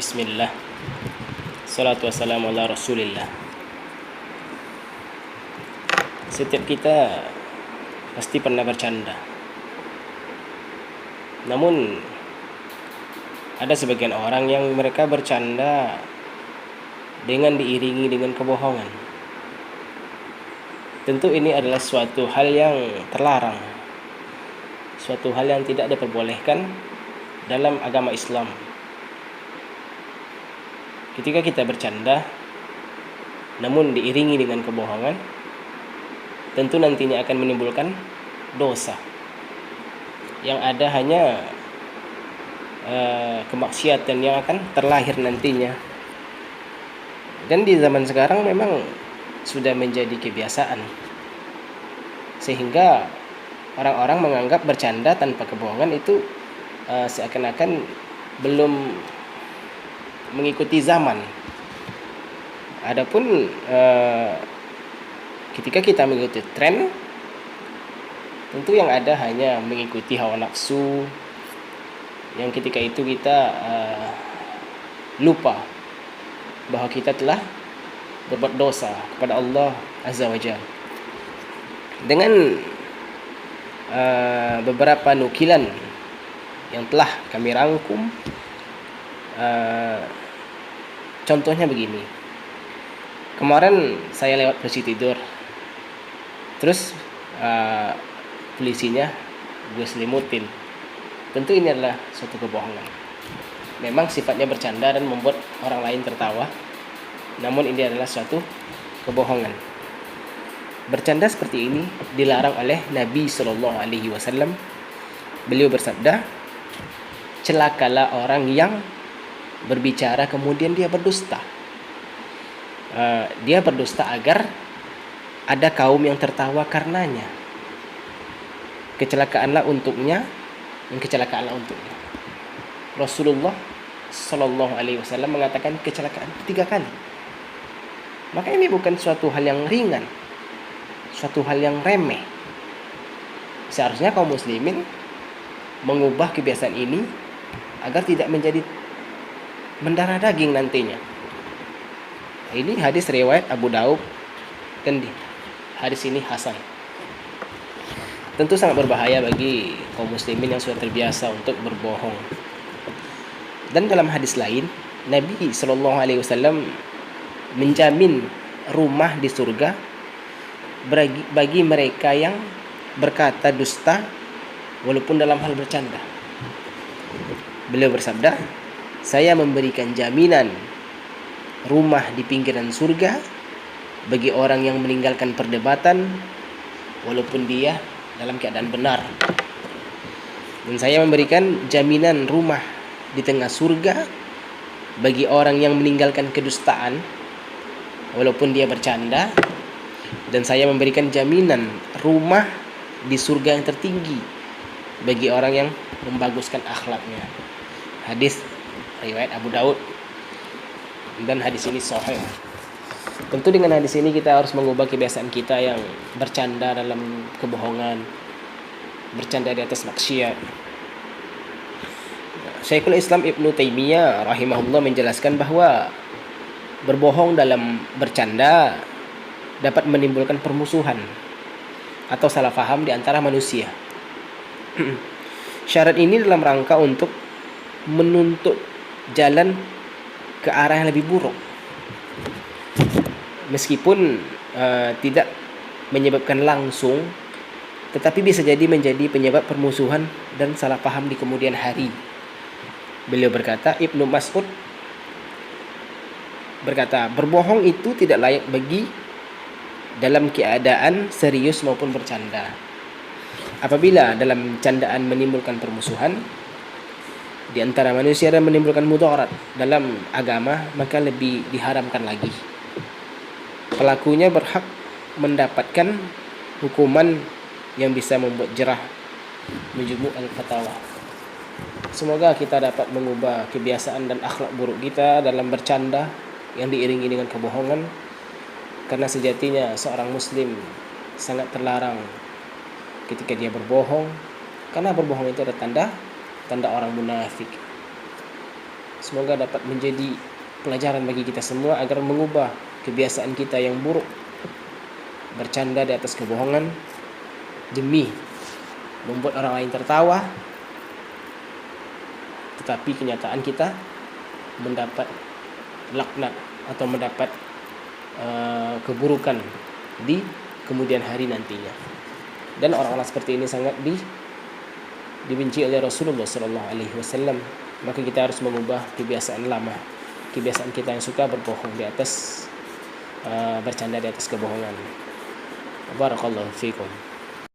Bismillah. Salatu wassalamu ala rasulillah. Setiap kita pasti pernah bercanda. Namun ada sebagian orang yang mereka bercanda dengan diiringi dengan kebohongan. Tentu ini adalah suatu hal yang terlarang, suatu hal yang tidak diperbolehkan dalam agama Islam. Ketika kita bercanda namun diiringi dengan kebohongan, tentu nantinya akan menimbulkan dosa. Yang ada hanya kemaksiatan yang akan terlahir nantinya. Dan di zaman sekarang memang sudah menjadi kebiasaan, sehingga orang-orang menganggap bercanda tanpa kebohongan itu seakan-akan belum mengikuti zaman. Adapun ketika kita mengikuti tren, tentu yang ada hanya mengikuti hawa nafsu, yang ketika itu kita lupa bahwa kita telah berbuat dosa kepada Allah Azza wa Jalla. Dengan beberapa nukilan yang telah kami rangkum, contohnya begini. Kemarin saya lewat posisi tidur, terus polisinya gue selimutin. Tentu ini adalah suatu kebohongan. Memang sifatnya bercanda dan membuat orang lain tertawa, namun ini adalah suatu kebohongan. Bercanda seperti ini dilarang oleh Nabi Shallallahu Alaihi Wasallam. Beliau bersabda, celakalah orang yang berbicara kemudian dia berdusta. Dia berdusta agar ada kaum yang tertawa karenanya. Kecelakaanlah untuknya dan kecelakaanlah untuknya. Rasulullah Sallallahu Alaihi Wasallam mengatakan kecelakaan 3 kali. Maka ini bukan suatu hal yang ringan, suatu hal yang remeh. Seharusnya kaum muslimin mengubah kebiasaan ini agar tidak menjadi mendarah daging nantinya. Ini hadis riwayat Abu Daud dan hadis ini hasan. Tentu sangat berbahaya bagi kaum muslimin yang sudah terbiasa untuk berbohong. Dan dalam hadis lain, Nabi Shallallahu Alaihi Wasallam menjamin rumah di surga bagi mereka yang berkata dusta walaupun dalam hal bercanda. Beliau bersabda, saya memberikan jaminan rumah di pinggiran surga bagi orang yang meninggalkan perdebatan walaupun dia dalam keadaan benar. Dan saya memberikan jaminan rumah di tengah surga bagi orang yang meninggalkan kedustaan walaupun dia bercanda. Dan saya memberikan jaminan rumah di surga yang tertinggi bagi orang yang membaguskan akhlaknya. Hadis riwayat Abu Daud, dan hadis ini sahih. Tentu dengan hadis ini kita harus mengubah kebiasaan kita yang bercanda dalam kebohongan, bercanda di atas maksiat. Syekhul Islam Ibnu Taimiyah rahimahullah menjelaskan bahwa berbohong dalam bercanda dapat menimbulkan permusuhan atau salah faham di antara manusia. Syarat ini dalam rangka untuk menuntut jalan ke arah yang lebih buruk, meskipun tidak menyebabkan langsung, tetapi bisa jadi menjadi penyebab permusuhan dan salah paham di kemudian hari. Beliau berkata, Ibnu Mas'ud berkata, berbohong itu tidak layak bagi dalam keadaan serius maupun bercanda. Apabila dalam candaan menimbulkan permusuhan di antara manusia dan menimbulkan mudarat dalam agama, maka lebih diharamkan lagi. Pelakunya berhak mendapatkan hukuman yang bisa membuat jerah. Majmu' al-Fatawa. Semoga kita dapat mengubah kebiasaan dan akhlak buruk kita dalam bercanda yang diiringi dengan kebohongan, karena sejatinya seorang muslim sangat terlarang ketika dia berbohong, karena berbohong itu ada tanda orang munafik. Semoga dapat menjadi pelajaran bagi kita semua agar mengubah kebiasaan kita yang buruk, bercanda di atas kebohongan demi membuat orang lain tertawa, tetapi kenyataan kita mendapat laknat atau mendapat keburukan di kemudian hari nantinya. Dan orang-orang seperti ini sangat dibenci oleh Rasulullah SAW. Maka kita harus mengubah kebiasaan lama, kebiasaan kita yang suka berbohong di atas bercanda di atas kebohongan. Barakallahu fiikum.